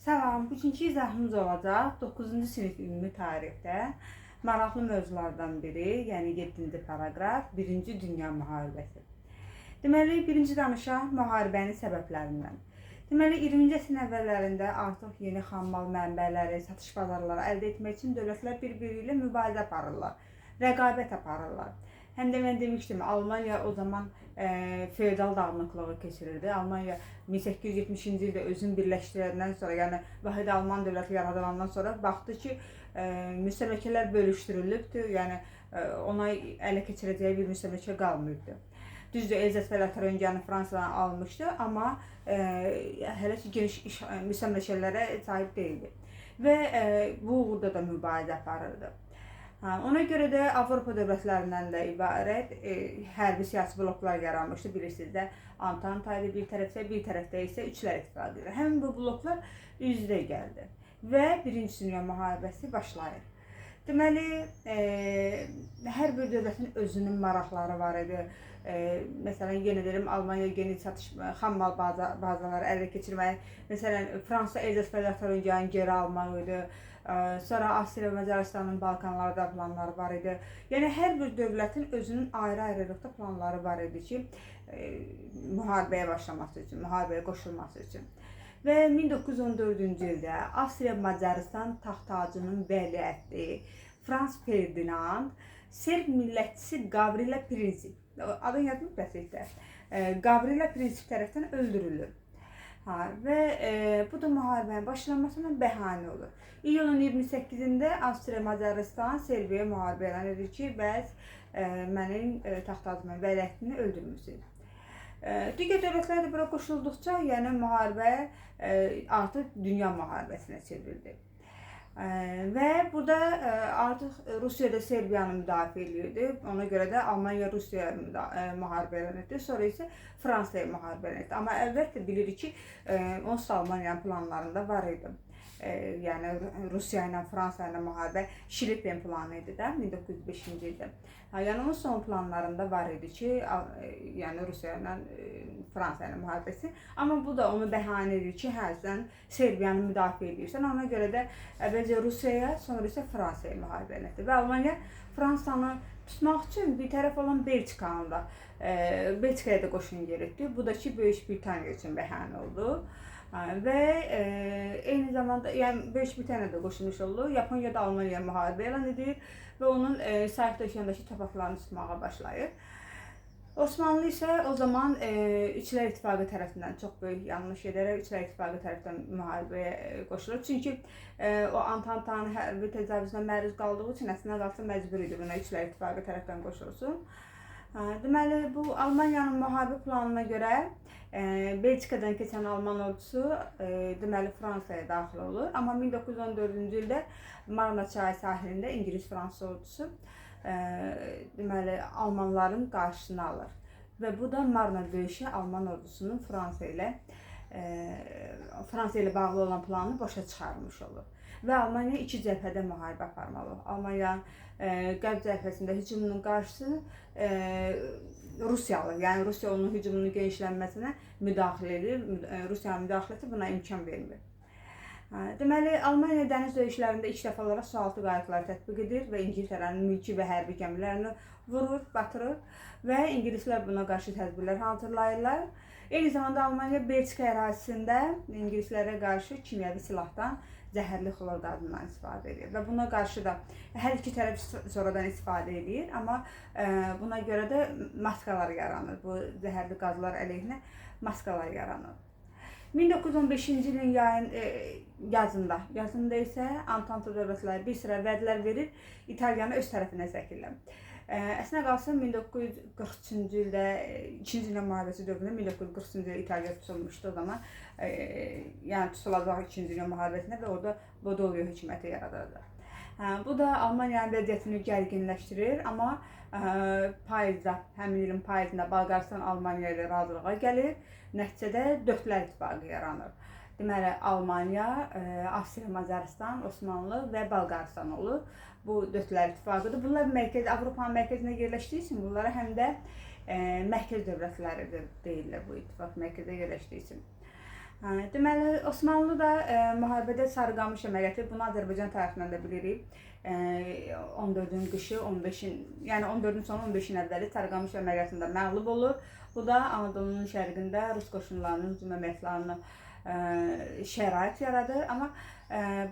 Salam, bugünkü izahımız olacaq 9-cu sinif ümumi tarixdə maraqlı mövzulardan biri, yəni 7-ci paragraf, 1-ci Dünya müharibəsi. Deməli, birinci danışaq müharibənin səbəblərindən. Deməli, 20-ci əsrin əvvəllərində artıq yeni xammal mənbələri, satış bazarları əldə etmək üçün dövlətlər bir-biri ilə mübarizə aparırlar, rəqabət aparırlar. Həm də mən demişdim, Almanya o zaman feodal dağınıqlığı keçirirdi. Almanya 1870-ci ildə özünü birləşdirəndən sonra, yəni vahid Alman dövləti yaradılandan sonra baxdı ki, müstəmləkələr bölüşdürülübdür, yəni ona ələ keçirəcəyi bir müstəmləkə qalmayıbdı. Düzdür, Elzas və Lotaringiyanı Fransadan almışdı, amma hələ ki geniş müstəmləkələrə sahib deyildi. Və bu uğurda da mübarizə aparırdı. Ona görə də Avropa dövlətlərindən də ibarət hərbi siyasi bloklar yaranmışdı. Bilirsiniz də, Antanta idi bir tərəfdə, bir tərəfdə isə Üçlər İttifaqı idi. Həmin bu bloklar üz-üzə gəldi və Birinci Dünya müharibəsi başlayır. Deməli, hər bir dövlətin özünün maraqları var idi. Məsələn, yenə deyirəm, Almanya yeni xammal bazaları ələ keçirmək, məsələn, Fransa Elzas və Lotaringiyanı geri almaq idi. Sonra Avstriya və Macaristanın Balkanlarda planları var idi. Yəni, hər bir dövlətin özünün ayrı-ayrılıqda planları var idi ki, müharibəyə başlaması üçün, müharibəyə qoşulması üçün. Və 1914-cü ildə Avstriya Macaristan taxt tacının vəliəhdi Frans Ferdinand Serb millətçisi Gavrila Princip, adını yadımda bəsəkdə, Gavrila Princip tərəfdən öldürülür. Və bu da müharibənin başlanmasına bəhanə olur. İyulun 28-də Avstriya Macaristan Serbiyaya müharibə elan edir ki, bəs mənim taxt tacımın vəliəhdini öldürmüsünüz. Digər dövlətlər də bura qoşulduqca, yəni müharibə artıq dünya müharibəsinə çevrildi. Və burada artıq Rusiya da Serbiyanı müdafiə edirdi. Ona görə də Almanya Rusiyaya müharibə elan etdi, sonra isə Fransaya müharibə elan etdi. Amma əlbəttə bilirik ki, onsuz Almaniyanın planlarında var idi. Yəni Rusiya ilə Fransa ilə müharibə Şilipen planı idi də 1905-ci ildə. Yəni onun son planlarında var idi ki, yəni Rusiya ilə Fransa ilə müharibəsi. Amma bu da onu bəhanə edir ki, hə, sən Serbiyanı müdafiə edirsən. Ona görə də əvvəlcə Rusiyaya, sonra isə Fransaya müharibə etdi. Və Almanya Fransanı tutmaq üçün bir tərəf olan Belçikanı da, Belçikaya da qoşun yeritdi. Bu da ki, Böyük Britaniya üçün bəhanə oldu. Və eyni zamanda, yəni Böyük Britaniyada qoşulmuş oldu. Yaponiya da Almanyaya müharibə elan edir və onun Sakit Okeandakı torpaqlarını tutmağa başlayır. Osmanlı isə o zaman Üçlər İttifaqı tərəfindən çox böyük yanlış edərək Üçlər İttifaqı tərəfindən müharibəyə qoşulur. Çünki o Antantanın hərbi təcavüzünə məruz qaldığı üçün əslində qalsa məcbur idi buna Üçlər İttifaqı tərəfindən qoşulsun. Deməli, bu Almaniyanın müharibə planına görə Belçikadan keçən Alman ordusu deməli Fransaya daxil olur. Amma 1914-cü ildə Marna çayı sahilində İngilis-Fransız ordusu deməli Almanların qarşısını alır. Və bu da Marna döyüşü Alman ordusunun Fransa ilə bağlı olan planını başa çıxarmış olur. Və Almanya iki cəbhədə müharibə aparmalı. Almaniyanın qərb cəbhəsində hücumunun qarşısı Rusiyalı, yəni Rusiya onun hücumunun genişlənməsinə müdaxilə edir. Rusiyanın müdaxiləsi buna imkan vermir. Deməli, Almaniya dəniz döyüşlərində ilk dəfə olaraq sualtı qayıqları tətbiq edir və İngiltərənin mülki və hərbi gəmilərini vurur, batırır və İngilislər buna qarşı tədbirlər hazırlayırlar. Eyni zamanda Almanya Belçika ərazisində İngilislərə qarşı kimyəvi silahdan zəhərli xlor qazından istifadə edir. Və buna qarşı da hər iki tərəf sonradan istifadə edir, amma buna görə də maskalar yaranır. Bu zəhərli qazlar əleyhinə maskalar yaranır. 1915-ci ilin yazında isə Antanta dövlətləri bir sıra vədlər verir, İtaliyanı öz tərəfinə çəkirlər. Əslində qalsa 1943-cü ildə, 2-ci Dünya müharibəsi dövründə 1943-cü ildə İtaliya tutulmuşdu o zaman. Yəni tutulacaq 2-ci Dünya müharibəsində və orada Badoglio hökuməti yaradıldı. Bu da Almaniyanın vəziyyətini gərginləşdirir, amma payızda, həmin ilin payızında Bolqarıstan Almaniya ilə razılığa gəlir. Nəticədə Dördlər İttifaqı yaranır. Deməli, Almanya, Avstriya, Macaristan, Osmanlı və Bolqarıstan olur. Bu Dördlər İttifaqıdır. Bunlar Avropanın mərkəzində yerləşdiyi üçün bunlara həm də mərkəz dövlətləri deyirlər bu ittifaq mərkəzdə yerləşdiyi üçün. Deməli, Osmanlı da müharibədə Sarıqamış əməliyyatı, bunu Azərbaycan tərəfindən də bilirik. 14-ün qışı, 15-in, yəni 14-ün sonu, 15-in əvvəli Sarıqamış əməliyyatında məğlub olur. Bu da Anadolunun şərqində Rus qoşunlarının hücum əməliyyatlarına şərait yaradır. Amma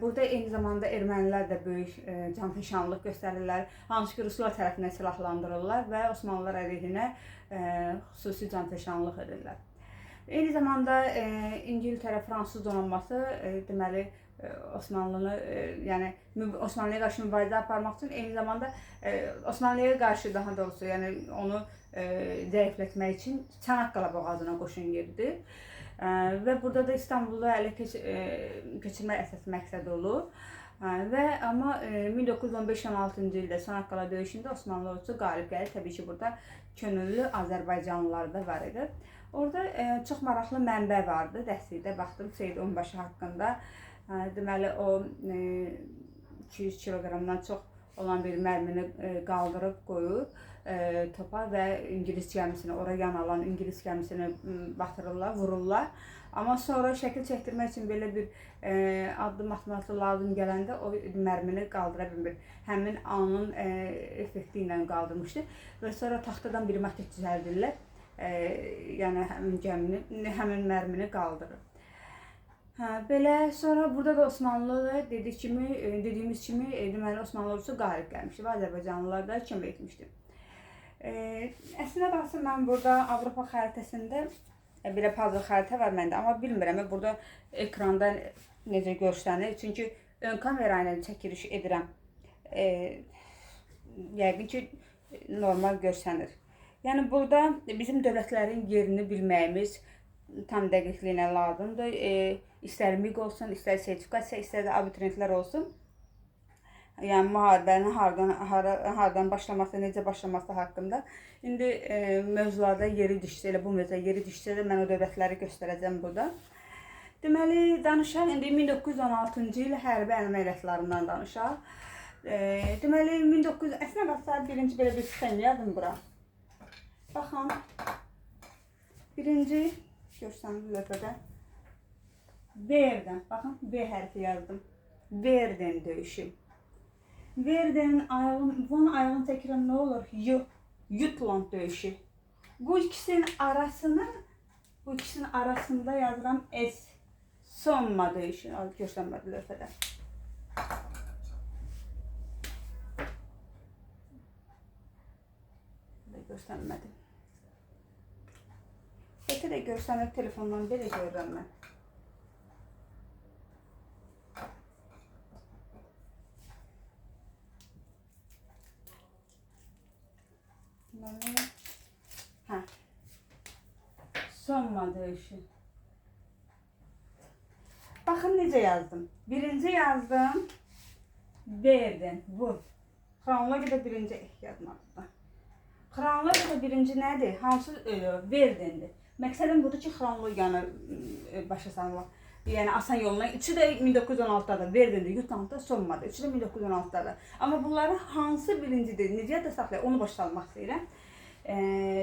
burada eyni zamanda ermənilər də böyük canfəşanlıq göstərirlər. Hansı ki, Ruslar tərəfindən silahlandırırlar və Osmanlılar əleyhinə xüsusi canfəşanlıq edirlər. Eyni zamanda İngiltərə, Fransız donanması deməli Osmanlını, yəni Osmanlıya qarşı mübarizə aparmaq üçün, eyni zamanda Osmanlıya qarşı, daha doğrusu, yəni onu zəiflətmək üçün Çanaqqala boğazına qoşun yeridi. Və burada da İstanbulda ələ keçirmək əsas məqsəd olur. Amma 1915-16-cı ildə Çanaqqala döyüşündə Osmanlı ordusu qalib gəlir. Təbii ki, burada könüllü Azərbaycanlılar da var idi. Orada çox maraqlı mənbə vardı. Dərslikdə baxdım Seyid Onbaşı haqqında. Deməli, o 200 kiloqramdan çox olan bir mərmini qaldırıb qoyur topa və İngilis gəmisini, ora yan alan İngilis gəmisini batırırlar, vururlar. Amma sonra şəkil çəkdirmək üçün belə bir addım atması lazım gələndə o mərmini qaldıra bilmir. Həmin anın effekti ilə qaldırmışdı və sonra taxtadan bir maket düzəldirlər. Yəni həmin mərmini qaldırır. Belə sonra burada da Osmanlı dediyimiz kimi deməli Osmanlı ordusu qalib gəlmişdi və Azərbaycanlılar da kömək etmişdi. Əslində baxsın, mən burada Avropa xəritəsində belə puzzle xəritə var məndə, amma bilmirəm burada ekranda necə görsənir. Çünki ön kamera ilə çəkiliş edirəm. Yəqin ki, normal görsənir. Yəni burada bizim dövlətlərin yerini bilməyimiz tam dəqiqliyinə lazımdır. İstər MİQ olsun, istər sertifikasiya, istər də abituriyentlər olsun. Yəni müharibənin hardan başlaması, necə başlaması haqqında. İndi mövzularda yeri düşsə, elə bu mövzuda yeri düşsə də mən o dövlətləri göstərəcəm burada. Deməli, danışaq indi 1916-cı il hərbi əməliyyatlarından danışaq. Deməli, əslində baxsa birinci belə bir sxem yazın bura. Baxın, birinci görsənir lövhədə Verden, baxın V hərfi yazdım. Verden döyüşü. Verden'in bunun ayağını çəkirəm nə olur? Jutland döyüşü. Bu ikisinin arasında yazıram S. Somma döyüşü. Görsənmədi lövhədə. Görsənmədi. Bəlkə də görsənir, telefondan belə görürəm mən. Somma döyüşü. Baxın necə yazdım. Birinci yazdım. Verden. Bu. Xronologiyada birinci yazmalıdır. Xronologiyada birinci nədir? Hansı Verdendir. Məqsədim budur ki, xronologiyanı başa salmaq. Yəni asan yoluna. Üçü də 1916-dadır. Verdendir. Jutlandda Sommadır. Üçü də 1916-dadır. Amma bunların hansı birincidir? Necə də saxlayaq? Onu başa salmaq istəyirəm.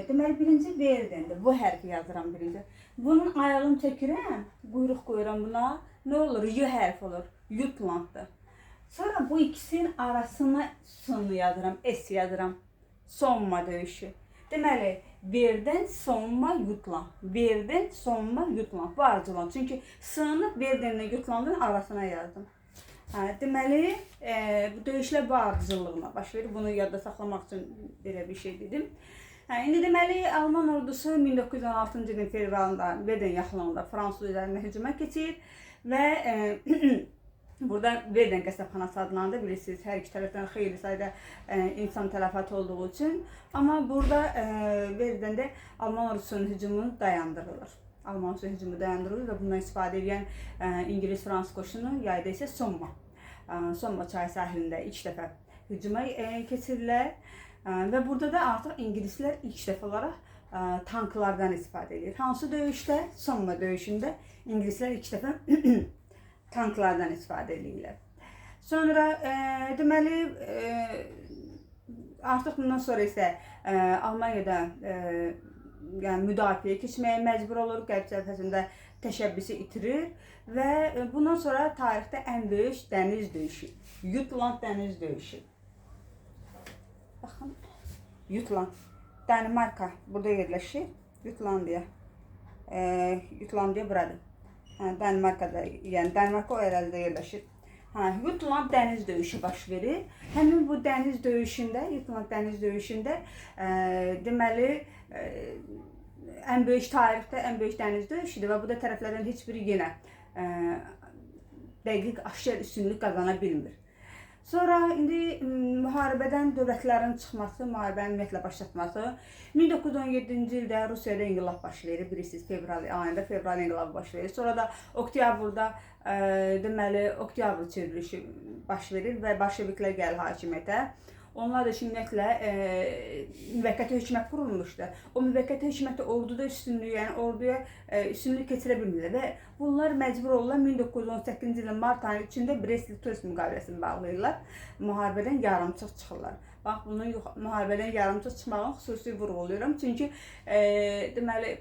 Deməli, birinci Verdendir. Bu hərfi yazıram birinci. Bunun ayağını çəkirəm. Quyruq qoyuram buna. Nə olur? Y hərfi olur. Jutlanddır. Sonra bu ikisinin arasına sonu yazıram. S yazıram. Somma döyüşü. Deməli, Verden, Somma, Jutland. Verden, Somma, Jutland. Bu arzulan. Çünki sığını Verdenlə Jutlandın arasına yazdım. Deməli, bu döyüşlər bu arzuculuğuna baş verir. Bunu yadda saxlamaq üçün belə bir şey dedim. İndi deməli, Alman ordusu 1916-cı ilin fevralında Verden yaxınlığında Fransız üzərində hücuma keçir və burada Verden qəsəbxanası adlandı, bilirsiniz, hər iki tərəfdən xeyli sayda insan tələfat olduğu üçün. Amma burada Verden'də Alman ordusunun hücumunu dayandırılır. Alman ordusunun hücumu dayandırılır və bundan istifadə edən İngiliz-Fransız qoşunu yayda isə Somma çayı sahilində ilk dəfə hücuma keçirirlər. Və burada da artıq İngilislər ilk dəfə olaraq tanklardan istifadə edir. Hansı döyüşdə? Somma döyüşündə İngilislər ilk dəfə tanklardan istifadə edirlər. Sonra deməli artıq bundan sonra isə Almaniyada yəni müdafiəyə keçməyə məcbur olur. Qərb cəbhəsində təşəbbüsü itirir və bundan sonra tarixdə ən böyük dəniz döyüşü, Jutland dəniz döyüşü. Baxın, Jutland, Danimarka burada yerləşir, Jutlandiya. Jutlandiya buradır. Danimarkada, yəni Danimarka o ərazidə yerləşir. Jutland dəniz döyüşü baş verir. Həmin bu dəniz döyüşündə, Jutland dəniz döyüşündə deməli ən böyük tarixdə ən böyük dəniz döyüşüdür və bu da tərəflərdən heç biri yenə dəqiq aşkar üstünlük qazana bilmir. Sonra indi müharibədən dövlətlərin çıxması, müharibənin ümumiyyətlə başlatması 1917-ci ildə Rusiyada inqilab baş verir. Bilirsiniz, fevral ayında fevral inqilabı baş verir. Sonra da oktyabrda deməli oktyabr çevrilişi baş verir və bolşeviklər gəlir hakimiyyətə. Onlar da ümumiyyətlə müvəqqəti hökumət qurulmuşdu. O müvəqqəti hökumətdə orduda üstünlük, yəni orduya üstünlük keçirə bilmirlər və bunlar məcbur olurlar 1918-ci ilin mart ayının 3-də Brest-Litovsk müqaviləsini bağlayırlar. Müharibədən yarımçıq çıxırlar. Bax, bunun müharibədən yarımçıq çıxmağını xüsusi vurğuluyorum. Çünki deməli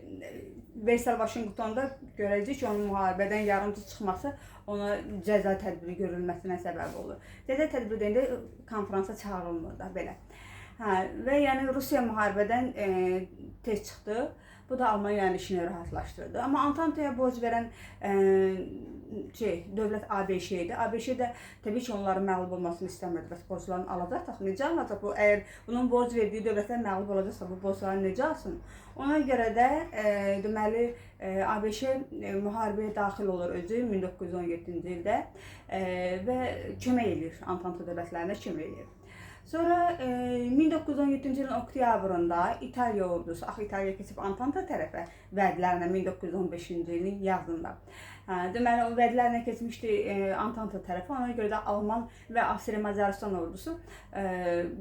Versal Vaşinqtonda görəcək ki, onun müharibədən yarımçıq çıxması ona cəza tədbiri görülməsinə səbəb olur. Cəza tədbiri deyəndə konfransa çağırılmır da belə. Və yəni Rusiya müharibədən tez çıxdı. Bu da Almaniyanın işini rahatlaşdırdı. Amma Antantaya borc verən dövlət ABŞ idi. ABŞ də təbii ki, onların məğlub olmasını istəmirdi. Bəs borclarını alacaq, necə alacaq bu? Əgər bunun borc verdiyi dövlətlər məğlub olacaqsa, bu borclarını necə alsın? Ona görə də deməli ABŞ müharibəyə daxil olur özü 1917-ci ildə və kömək edir, Antanta dövlətlərinə kömək edir. Sonra 1917-ci ilin oktyabrında İtaliya ordusu, İtaliya keçib Antanta tərəfə vədlərlə 1915-ci ilin yazında. Deməli, o vədlərlə keçmişdi Antanta tərəfə, ona görə də Alman və Avstriya Macaristan ordusu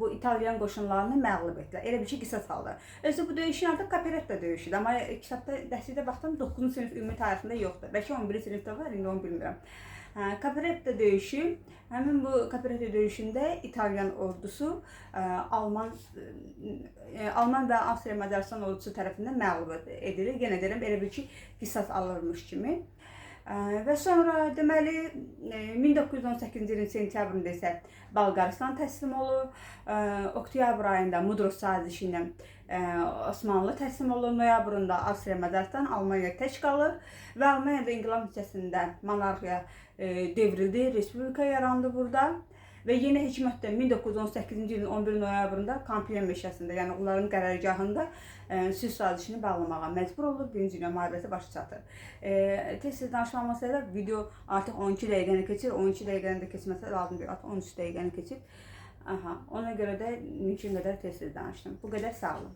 bu İtalyan qoşunlarını məğlub etdilər. Elə bir ki, qisas aldı. Özü bu döyüşün adı Caporetto döyüşüdür, amma kitabda dərslikdə baxdım 9-cu sinif ümumi tarixində yoxdur. Bəlkə 11-ci sinifdə var, indi onu bilmirəm. Caporetto döyüşü, həmin bu Caporetto döyüşündə İtalyan ordusu Alman və Avstriya Macaristan ordusu tərəfindən məğlub edilir. Yenə deyirəm, elə bir ki, qisas alırmış kimi. Və sonra deməli 1918-ci ilin sentyabrında isə Bolqarıstan təslim olur. Oktyabr ayında Mudros sazişi ilə Osmanlı təslim olur. Noyabrında Avstriya Macaristan Almaniya tək qalır və Almaniyada inqilab nəticəsində monarxiya devrildi, respublika yarandı burada. Və yeni hökumət də 1918-ci ilin 11 noyabrında Kampiyon meşəsində, yəni onların qərargahında sülh sazişini bağlamağa məcbur olur. Birinci Dünya müharibəsi başa çatır. Tez-tez danışmama səbəb video artıq 12 dəqiqəni keçir, 12 dəqiqəni də keçməsə lazım deyil, artıq 13 dəqiqəni keçib. Ona görə də mümkün qədər tez-tez danışdım. Bu qədər, sağ olun.